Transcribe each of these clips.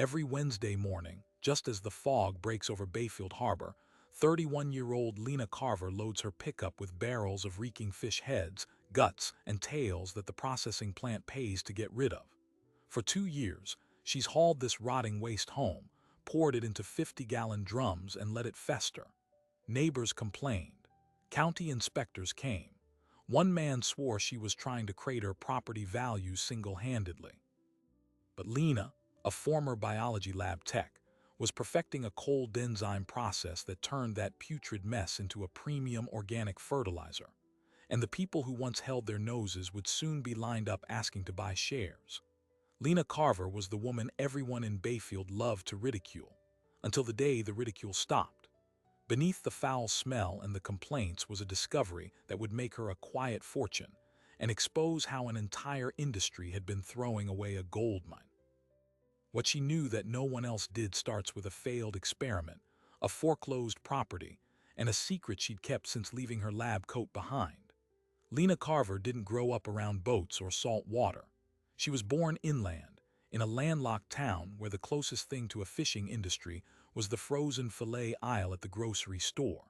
Every Wednesday morning, just as the fog breaks over Bayfield Harbor, 31-year-old Lena Carver loads her pickup with barrels of reeking fish heads, guts, and tails that the processing plant pays to get rid of. For 2 years, she's hauled this rotting waste home, poured it into 50-gallon drums, and let it fester. Neighbors complained. County inspectors came. One man swore she was trying to crater property values single-handedly. But Lena, a former biology lab tech, was perfecting a cold enzyme process that turned that putrid mess into a premium organic fertilizer. And the people who once held their noses would soon be lined up asking to buy shares. Lena Carver was the woman everyone in Bayfield loved to ridicule, until the day the ridicule stopped. Beneath the foul smell and the complaints was a discovery that would make her a quiet fortune and expose how an entire industry had been throwing away a gold mine. What she knew that no one else did starts with a failed experiment, a foreclosed property, and a secret she'd kept since leaving her lab coat behind. Lena Carver didn't grow up around boats or salt water. She was born inland, in a landlocked town where the closest thing to a fishing industry was the frozen fillet aisle at the grocery store.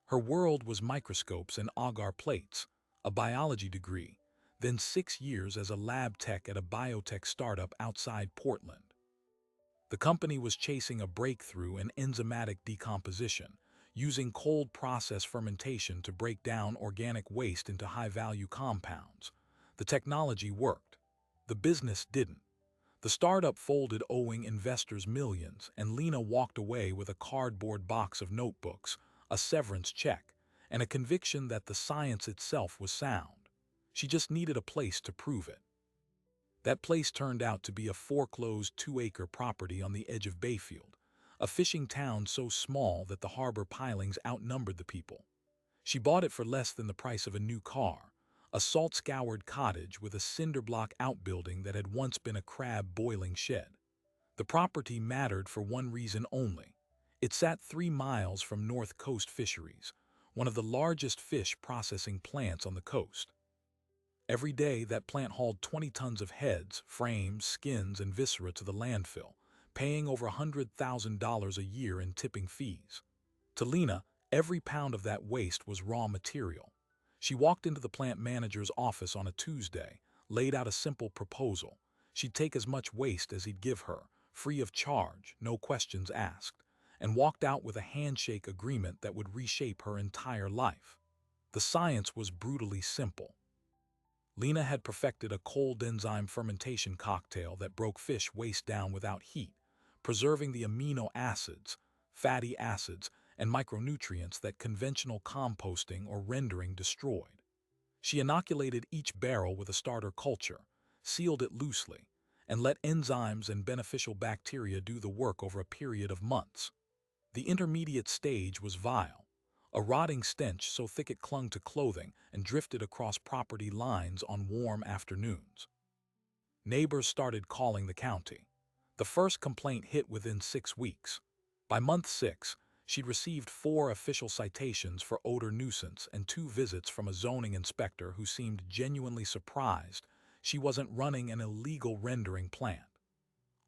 Her world was microscopes and agar plates, a biology degree, then 6 years as a lab tech at a biotech startup outside Portland. The company was chasing a breakthrough in enzymatic decomposition, using cold process fermentation to break down organic waste into high-value compounds. The technology worked. The business didn't. The startup folded, owing investors millions, and Lena walked away with a cardboard box of notebooks, a severance check, and a conviction that the science itself was sound. She just needed a place to prove it. That place turned out to be a foreclosed 2-acre property on the edge of Bayfield, a fishing town so small that the harbor pilings outnumbered the people. She bought it for less than the price of a new car, a salt-scoured cottage with a cinder-block outbuilding that had once been a crab-boiling shed. The property mattered for one reason only. It sat 3 miles from North Coast Fisheries, one of the largest fish processing plants on the coast. Every day, that plant hauled 20 tons of heads, frames, skins, and viscera to the landfill, paying over $100,000 a year in tipping fees. To Lena, every pound of that waste was raw material. She walked into the plant manager's office on a Tuesday, laid out a simple proposal. She'd take as much waste as he'd give her, free of charge, no questions asked, and walked out with a handshake agreement that would reshape her entire life. The science was brutally simple. Lena had perfected a cold enzyme fermentation cocktail that broke fish waste down without heat, preserving the amino acids, fatty acids, and micronutrients that conventional composting or rendering destroyed. She inoculated each barrel with a starter culture, sealed it loosely, and let enzymes and beneficial bacteria do the work over a period of months. The intermediate stage was vile, a rotting stench so thick it clung to clothing and drifted across property lines on warm afternoons. Neighbors started calling the county. The first complaint hit within 6 weeks. By month 6, she'd received 4 official citations for odor nuisance and 2 visits from a zoning inspector who seemed genuinely surprised she wasn't running an illegal rendering plant.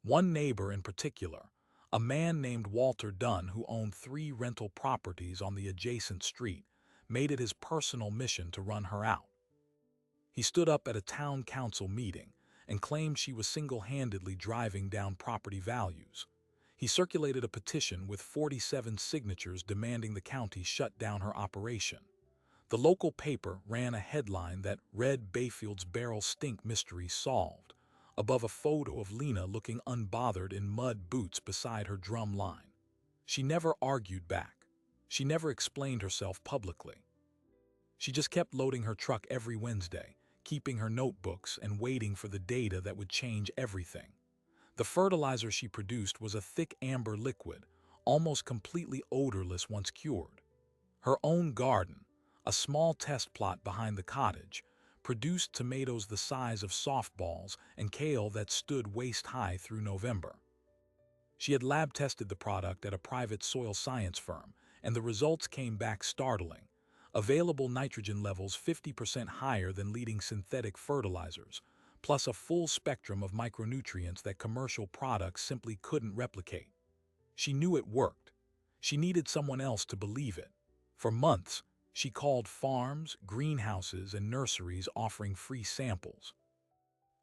One neighbor in particular, a man named Walter Dunn who owned 3 rental properties on the adjacent street, made it his personal mission to run her out. He stood up at a town council meeting and claimed she was single-handedly driving down property values. He circulated a petition with 47 signatures demanding the county shut down her operation. The local paper ran a headline that read "Bayfield's Barrel Stink Mystery Solved," above a photo of Lena looking unbothered in mud boots beside her drum line. She never argued back. She never explained herself publicly. She just kept loading her truck every Wednesday, keeping her notebooks and waiting for the data that would change everything. The fertilizer she produced was a thick amber liquid, almost completely odorless once cured. Her own garden, a small test plot behind the cottage, produced tomatoes the size of softballs and kale that stood waist-high through November. She had lab-tested the product at a private soil science firm, and the results came back startling. Available nitrogen levels 50% higher than leading synthetic fertilizers, plus a full spectrum of micronutrients that commercial products simply couldn't replicate. She knew it worked. She needed someone else to believe it. For months, she called farms, greenhouses, and nurseries offering free samples.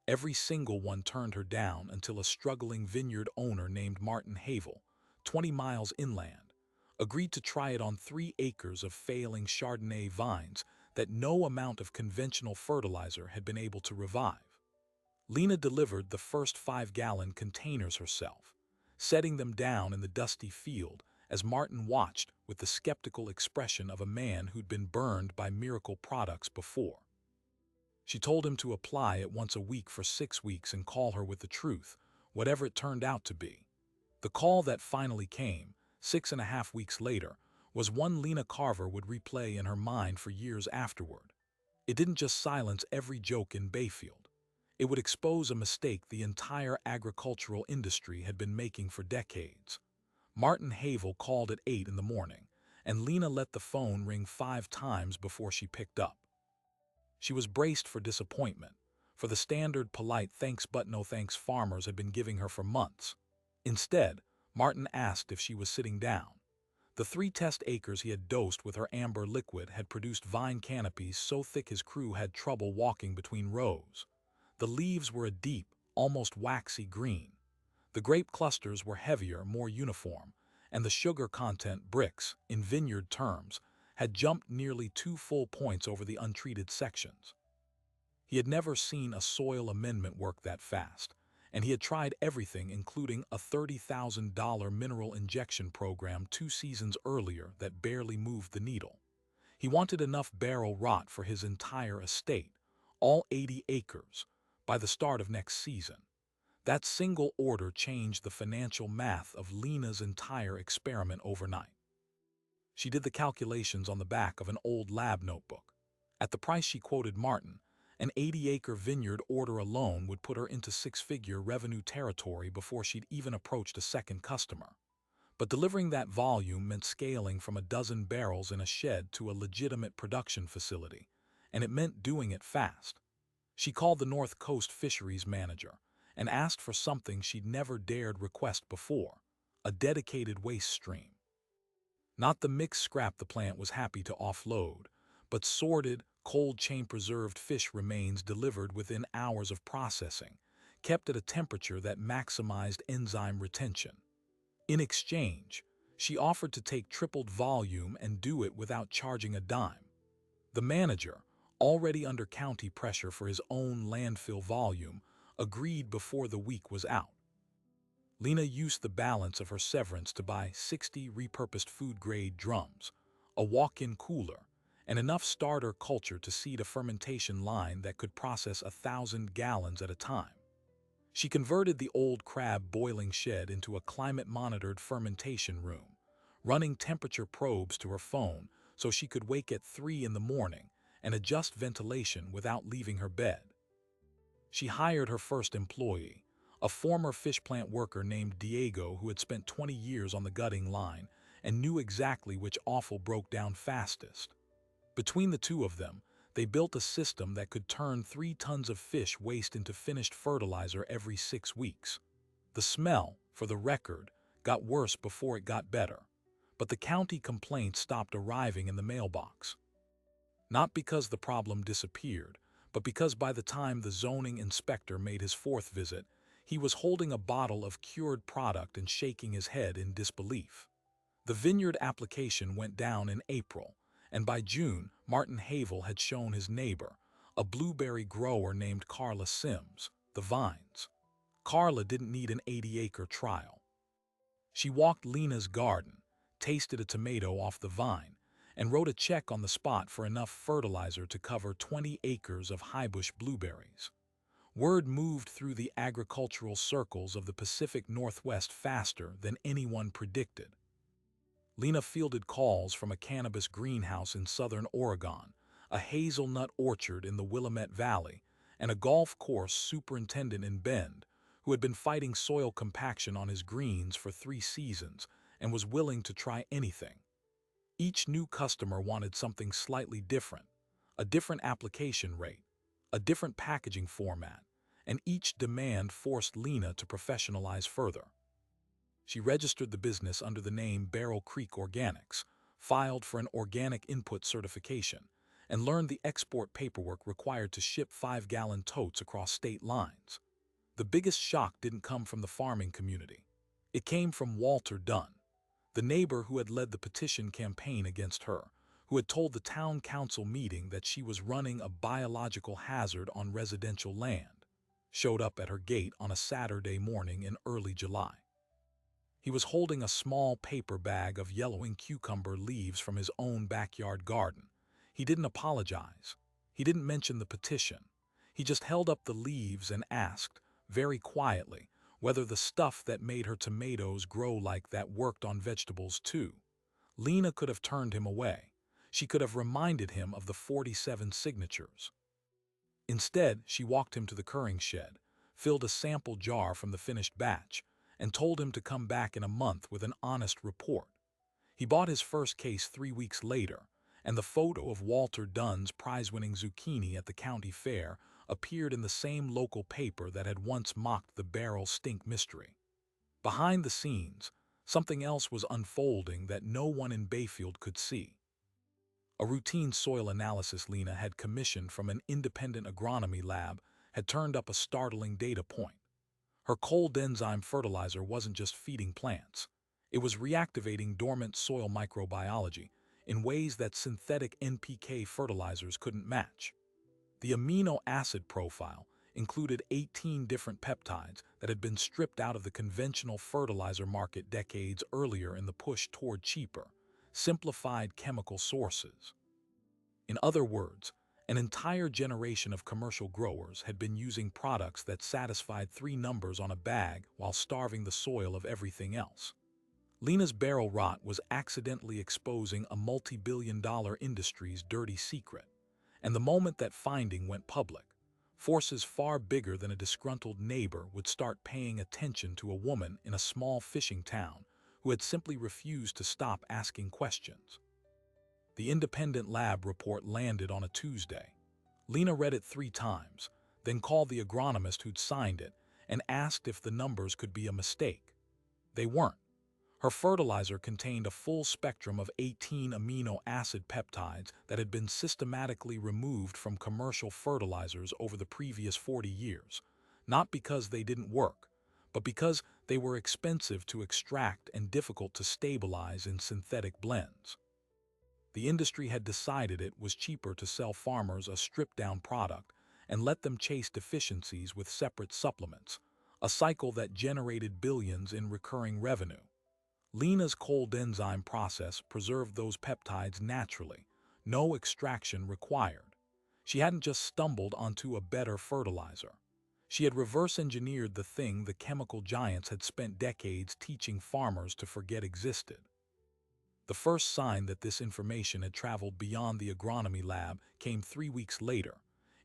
Every single one turned her down until a struggling vineyard owner named Martin Havel, 20 miles inland, agreed to try it on 3 acres of failing Chardonnay vines that no amount of conventional fertilizer had been able to revive. Lena delivered the first 5-gallon containers herself, setting them down in the dusty field as Martin watched with the skeptical expression of a man who'd been burned by miracle products before. She told him to apply it once a week for 6 weeks and call her with the truth, whatever it turned out to be. The call that finally came, 6.5 weeks later, was one Lena Carver would replay in her mind for years afterward. It didn't just silence every joke in Bayfield. It would expose a mistake the entire agricultural industry had been making for decades. Martin Havel called at 8 in the morning, and Lena let the phone ring 5 times before she picked up. She was braced for disappointment, for the standard polite thanks but no thanks farmers had been giving her for months. Instead, Martin asked if she was sitting down. The 3 test acres he had dosed with her amber liquid had produced vine canopies so thick his crew had trouble walking between rows. The leaves were a deep, almost waxy green. The grape clusters were heavier, more uniform, and the sugar content bricks, in vineyard terms, had jumped nearly 2 full points over the untreated sections. He had never seen a soil amendment work that fast, and he had tried everything including a $30,000 mineral injection program 2 seasons earlier that barely moved the needle. He wanted enough barrel rot for his entire estate, all 80 acres, by the start of next season. That single order changed the financial math of Lena's entire experiment overnight. She did the calculations on the back of an old lab notebook. At the price she quoted Martin, an 80-acre vineyard order alone would put her into 6-figure revenue territory before she'd even approached a second customer. But delivering that volume meant scaling from a dozen barrels in a shed to a legitimate production facility, and it meant doing it fast. She called the North Coast Fisheries manager and asked for something she'd never dared request before, a dedicated waste stream. Not the mixed scrap the plant was happy to offload, but sorted, cold chain-preserved fish remains delivered within hours of processing, kept at a temperature that maximized enzyme retention. In exchange, she offered to take tripled volume and do it without charging a dime. The manager, already under county pressure for his own landfill volume, agreed before the week was out. Lena used the balance of her severance to buy 60 repurposed food-grade drums, a walk-in cooler, and enough starter culture to seed a fermentation line that could process 1,000 gallons at a time. She converted the old crab boiling shed into a climate-monitored fermentation room, running temperature probes to her phone so she could wake at 3 in the morning and adjust ventilation without leaving her bed. She hired her first employee, a former fish plant worker named Diego who had spent 20 years on the gutting line and knew exactly which offal broke down fastest. Between the two of them, they built a system that could turn 3 tons of fish waste into finished fertilizer every 6 weeks. The smell, for the record, got worse before it got better, but the county complaints stopped arriving in the mailbox. Not because the problem disappeared, but because by the time the zoning inspector made his 4th visit, he was holding a bottle of cured product and shaking his head in disbelief. The vineyard application went down in April, and by June, Martin Havel had shown his neighbor, a blueberry grower named Carla Sims, the vines. Carla didn't need an 80-acre trial. She walked Lena's garden, tasted a tomato off the vine, and wrote a check on the spot for enough fertilizer to cover 20 acres of highbush blueberries. Word moved through the agricultural circles of the Pacific Northwest faster than anyone predicted. Lena fielded calls from a cannabis greenhouse in southern Oregon, a hazelnut orchard in the Willamette Valley, and a golf course superintendent in Bend, who had been fighting soil compaction on his greens for 3 seasons and was willing to try anything. Each new customer wanted something slightly different, a different application rate, a different packaging format, and each demand forced Lena to professionalize further. She registered the business under the name Beryl Creek Organics, filed for an organic input certification, and learned the export paperwork required to ship 5-gallon totes across state lines. The biggest shock didn't come from the farming community. It came from Walter Dunn, the neighbor who had led the petition campaign against her, who had told the town council meeting that she was running a biological hazard on residential land, showed up at her gate on a Saturday morning in early July. He was holding a small paper bag of yellowing cucumber leaves from his own backyard garden. He didn't apologize. He didn't mention the petition. He just held up the leaves and asked, very quietly, whether the stuff that made her tomatoes grow like that worked on vegetables too. Lena could have turned him away. She could have reminded him of the 47 signatures. Instead, she walked him to the curing shed, filled a sample jar from the finished batch, and told him to come back in a month with an honest report. He bought his first case 3 weeks later, and the photo of Walter Dunn's prize-winning zucchini at the county fair appeared in the same local paper that had once mocked the Beryl stink mystery. Behind the scenes, something else was unfolding that no one in Bayfield could see. A routine soil analysis Lena had commissioned from an independent agronomy lab had turned up a startling data point. Her cold enzyme fertilizer wasn't just feeding plants. It was reactivating dormant soil microbiology in ways that synthetic NPK fertilizers couldn't match. The amino acid profile included 18 different peptides that had been stripped out of the conventional fertilizer market decades earlier in the push toward cheaper, simplified chemical sources. In other words, an entire generation of commercial growers had been using products that satisfied 3 numbers on a bag while starving the soil of everything else. Lena's barrel rot was accidentally exposing a multi-billion-dollar industry's dirty secret, and the moment that finding went public, forces far bigger than a disgruntled neighbor would start paying attention to a woman in a small fishing town who had simply refused to stop asking questions. The independent lab report landed on a Tuesday. Lena read it 3 times, then called the agronomist who'd signed it and asked if the numbers could be a mistake. They weren't. Her fertilizer contained a full spectrum of 18 amino acid peptides that had been systematically removed from commercial fertilizers over the previous 40 years, not because they didn't work, but because they were expensive to extract and difficult to stabilize in synthetic blends. The industry had decided it was cheaper to sell farmers a stripped-down product and let them chase deficiencies with separate supplements, a cycle that generated billions in recurring revenue. Lena's cold enzyme process preserved those peptides naturally, no extraction required. She hadn't just stumbled onto a better fertilizer. She had reverse-engineered the thing the chemical giants had spent decades teaching farmers to forget existed. The first sign that this information had traveled beyond the agronomy lab came 3 weeks later,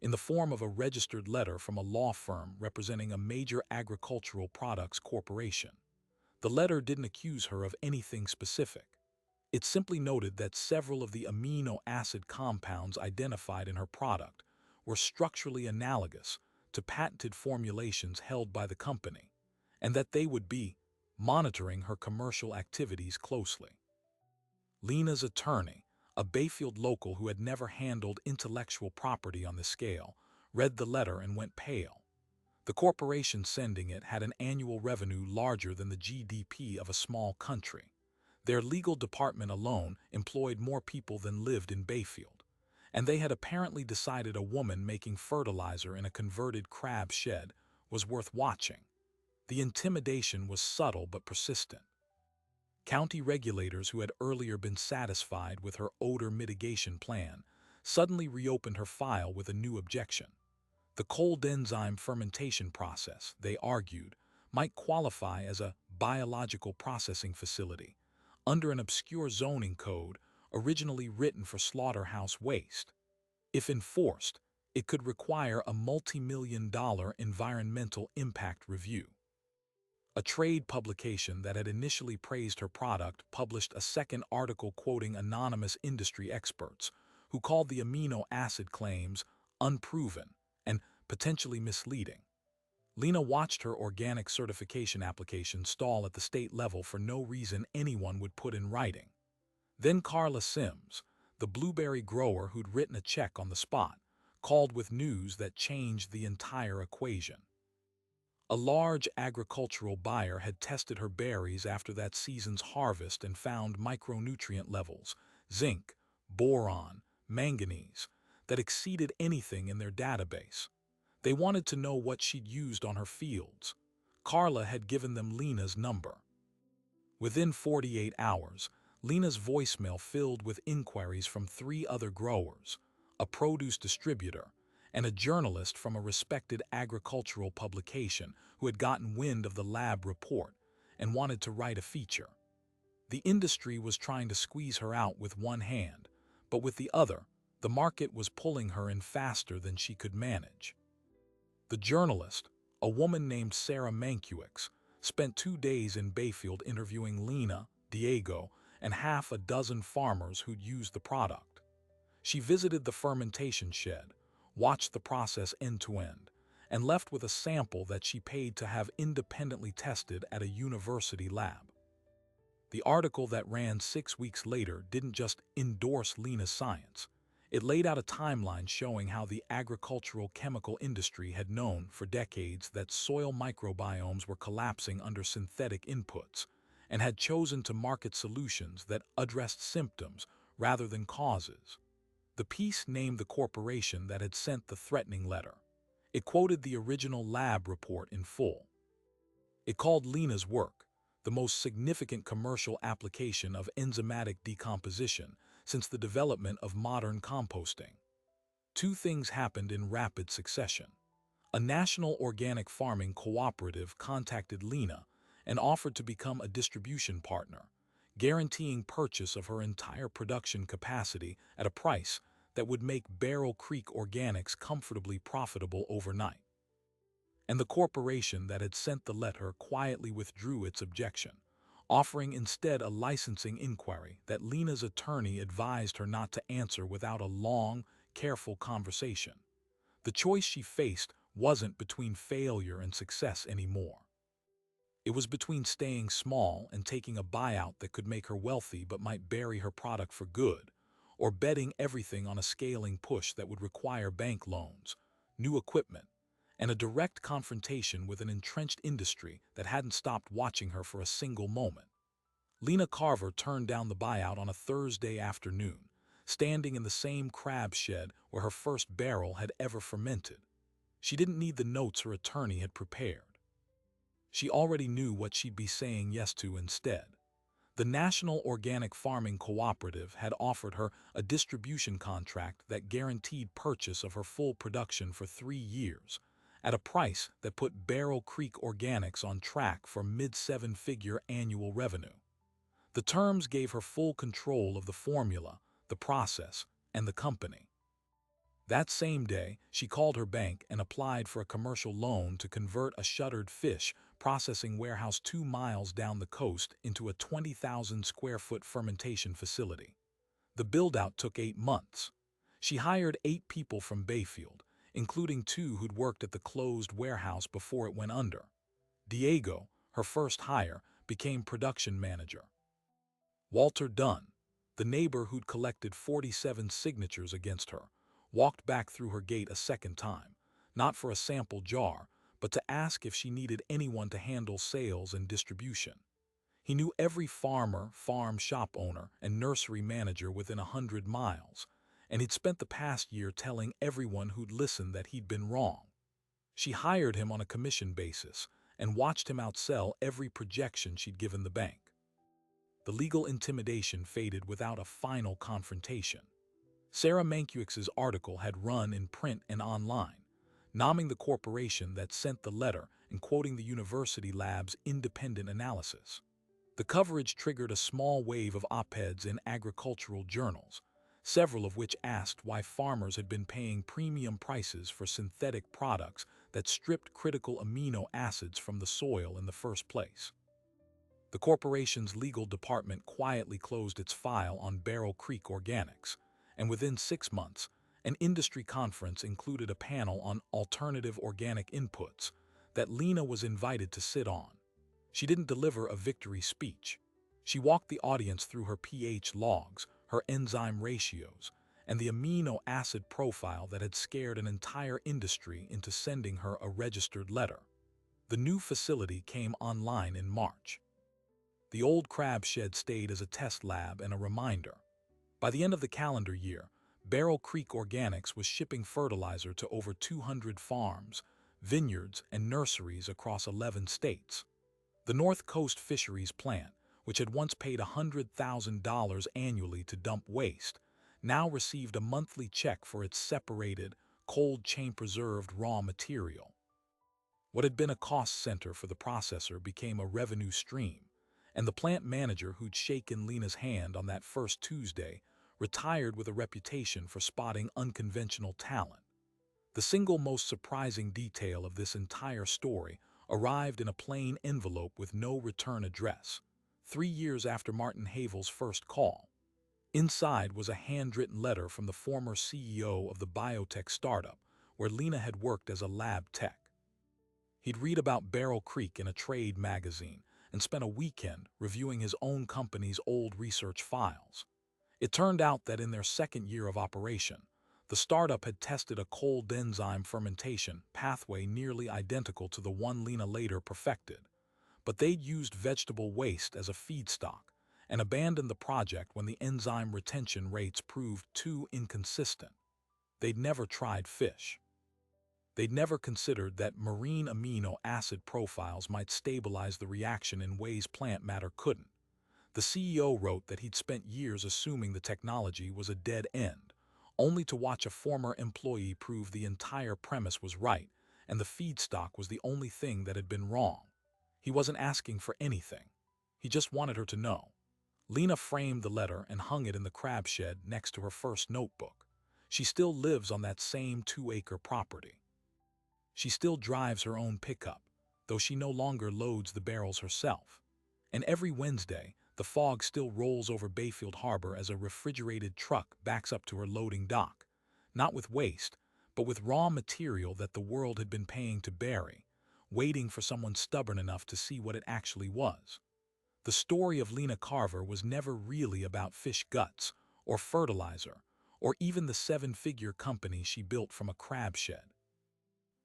in the form of a registered letter from a law firm representing a major agricultural products corporation. The letter didn't accuse her of anything specific. It simply noted that several of the amino acid compounds identified in her product were structurally analogous to patented formulations held by the company, and that they would be monitoring her commercial activities closely. Lena's attorney, a Bayfield local who had never handled intellectual property on this scale, read the letter and went pale. The corporation sending it had an annual revenue larger than the GDP of a small country. Their legal department alone employed more people than lived in Bayfield, and they had apparently decided a woman making fertilizer in a converted crab shed was worth watching. The intimidation was subtle but persistent. County regulators who had earlier been satisfied with her odor mitigation plan suddenly reopened her file with a new objection. The cold enzyme fermentation process, they argued, might qualify as a biological processing facility under an obscure zoning code originally written for slaughterhouse waste. If enforced, it could require a multi-million-dollar environmental impact review. A trade publication that had initially praised her product published a second article quoting anonymous industry experts who called the amino acid claims unproven and potentially misleading. Lena watched her organic certification application stall at the state level for no reason anyone would put in writing. Then Carla Sims, the blueberry grower who'd written a check on the spot, called with news that changed the entire equation. A large agricultural buyer had tested her berries after that season's harvest and found micronutrient levels, zinc, boron, manganese, that exceeded anything in their database. They wanted to know what she'd used on her fields. Carla had given them Lena's number. Within 48 hours, Lena's voicemail filled with inquiries from 3 other growers, a produce distributor, and a journalist from a respected agricultural publication who had gotten wind of the lab report and wanted to write a feature. The industry was trying to squeeze her out with one hand, but with the other, the market was pulling her in faster than she could manage. The journalist, a woman named Sarah Mankiewicz, spent 2 days in Bayfield interviewing Lena, Diego, and half a dozen farmers who'd used the product. She visited the fermentation shed, watched the process end to end, and left with a sample that she paid to have independently tested at a university lab. The article that ran 6 weeks later didn't just endorse Lena's science. It laid out a timeline showing how the agricultural chemical industry had known for decades that soil microbiomes were collapsing under synthetic inputs and had chosen to market solutions that addressed symptoms rather than causes. The piece named the corporation that had sent the threatening letter. It quoted the original lab report in full. It called Lena's work the most significant commercial application of enzymatic decomposition since the development of modern composting. 2 things happened in rapid succession. A national organic farming cooperative contacted Lena and offered to become a distribution partner, guaranteeing purchase of her entire production capacity at a price that would make Barrel Creek Organics comfortably profitable overnight. And the corporation that had sent the letter quietly withdrew its objection, offering instead a licensing inquiry that Lena's attorney advised her not to answer without a long, careful conversation. The choice she faced wasn't between failure and success anymore. It was between staying small and taking a buyout that could make her wealthy but might bury her product for good, or betting everything on a scaling push that would require bank loans, new equipment, and a direct confrontation with an entrenched industry that hadn't stopped watching her for a single moment. Lena Carver turned down the buyout on a Thursday afternoon, standing in the same crab shed where her first barrel had ever fermented. She didn't need the notes her attorney had prepared. She already knew what she'd be saying yes to instead. The National Organic Farming Cooperative had offered her a distribution contract that guaranteed purchase of her full production for 3 years, at a price that put Barrel Creek Organics on track for mid-7-figure annual revenue. The terms gave her full control of the formula, the process, and the company. That same day, she called her bank and applied for a commercial loan to convert a shuttered fish processing warehouse 2 miles down the coast into a 20,000 square foot fermentation facility. The build-out took 8 months. She hired 8 people from Bayfield, including 2 who'd worked at the closed warehouse before it went under. Diego, her first hire, became production manager. Walter Dunn, the neighbor who'd collected 47 signatures against her, walked back through her gate a second time, not for a sample jar, but to ask if she needed anyone to handle sales and distribution. He knew every farmer, farm shop owner, and nursery manager within 100 miles, and he'd spent the past year telling everyone who'd listened that he'd been wrong. She hired him on a commission basis and watched him outsell every projection she'd given the bank. The legal intimidation faded without a final confrontation. Sarah Mankiewicz's article had run in print and online, nomming the corporation that sent the letter and quoting the university lab's independent analysis. The coverage triggered a small wave of op-eds in agricultural journals, several of which asked why farmers had been paying premium prices for synthetic products that stripped critical amino acids from the soil in the first place. The corporation's legal department quietly closed its file on Barrel Creek Organics, and within 6 months, an industry conference included a panel on alternative organic inputs that Lena was invited to sit on. She didn't deliver a victory speech. She walked the audience through her pH logs, her enzyme ratios, and the amino acid profile that had scared an entire industry into sending her a registered letter. The new facility came online in March. The old crab shed stayed as a test lab and a reminder. By the end of the calendar year, Barrel Creek Organics was shipping fertilizer to over 200 farms, vineyards, and nurseries across 11 states. The North Coast Fisheries Plant, which had once paid $100,000 annually to dump waste, now received a monthly check for its separated, cold chain-preserved raw material. What had been a cost center for the processor became a revenue stream, and the plant manager who'd shaken Lena's hand on that first Tuesday retired with a reputation for spotting unconventional talent. The single most surprising detail of this entire story arrived in a plain envelope with no return address, 3 years after Martin Havel's first call. Inside was a handwritten letter from the former CEO of the biotech startup, where Lena had worked as a lab tech. He'd read about Barrel Creek in a trade magazine and spent a weekend reviewing his own company's old research files. It turned out that in their second year of operation, the startup had tested a cold enzyme fermentation pathway nearly identical to the one Lena later perfected, but they'd used vegetable waste as a feedstock and abandoned the project when the enzyme retention rates proved too inconsistent. They'd never tried fish. They'd never considered that marine amino acid profiles might stabilize the reaction in ways plant matter couldn't. The CEO wrote that he'd spent years assuming the technology was a dead end, only to watch a former employee prove the entire premise was right and the feedstock was the only thing that had been wrong. He wasn't asking for anything. He just wanted her to know. Lena framed the letter and hung it in the crab shed next to her first notebook. She still lives on that same 2-acre property. She still drives her own pickup, though she no longer loads the barrels herself. And every Wednesday, the fog still rolls over Bayfield Harbor as a refrigerated truck backs up to her loading dock, not with waste, but with raw material that the world had been paying to bury, waiting for someone stubborn enough to see what it actually was. The story of Lena Carver was never really about fish guts, or fertilizer, or even the 7-figure company she built from a crab shed.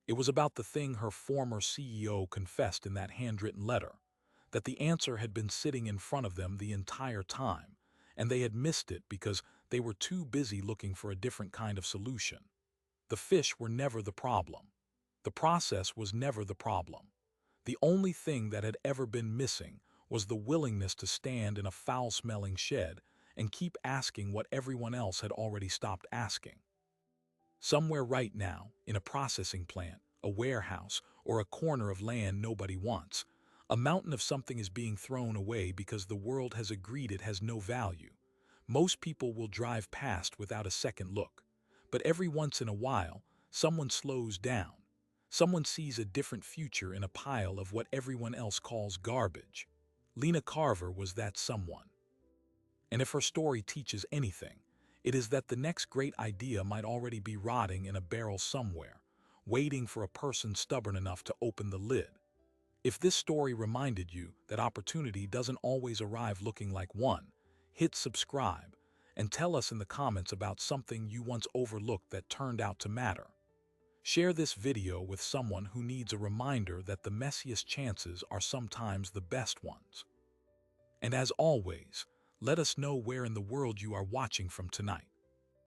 It was about the thing her former CEO confessed in that handwritten letter, that the answer had been sitting in front of them the entire time, and they had missed it because they were too busy looking for a different kind of solution. The fish were never the problem. The process was never the problem. The only thing that had ever been missing was the willingness to stand in a foul-smelling shed and keep asking what everyone else had already stopped asking. Somewhere right now, in a processing plant, a warehouse, or a corner of land nobody wants, a mountain of something is being thrown away because the world has agreed it has no value. Most people will drive past without a second look, but every once in a while, someone slows down. Someone sees a different future in a pile of what everyone else calls garbage. Lena Carver was that someone. And if her story teaches anything, it is that the next great idea might already be rotting in a barrel somewhere, waiting for a person stubborn enough to open the lid. If this story reminded you that opportunity doesn't always arrive looking like one, hit subscribe and tell us in the comments about something you once overlooked that turned out to matter. Share this video with someone who needs a reminder that the messiest chances are sometimes the best ones. And as always, let us know where in the world you are watching from tonight.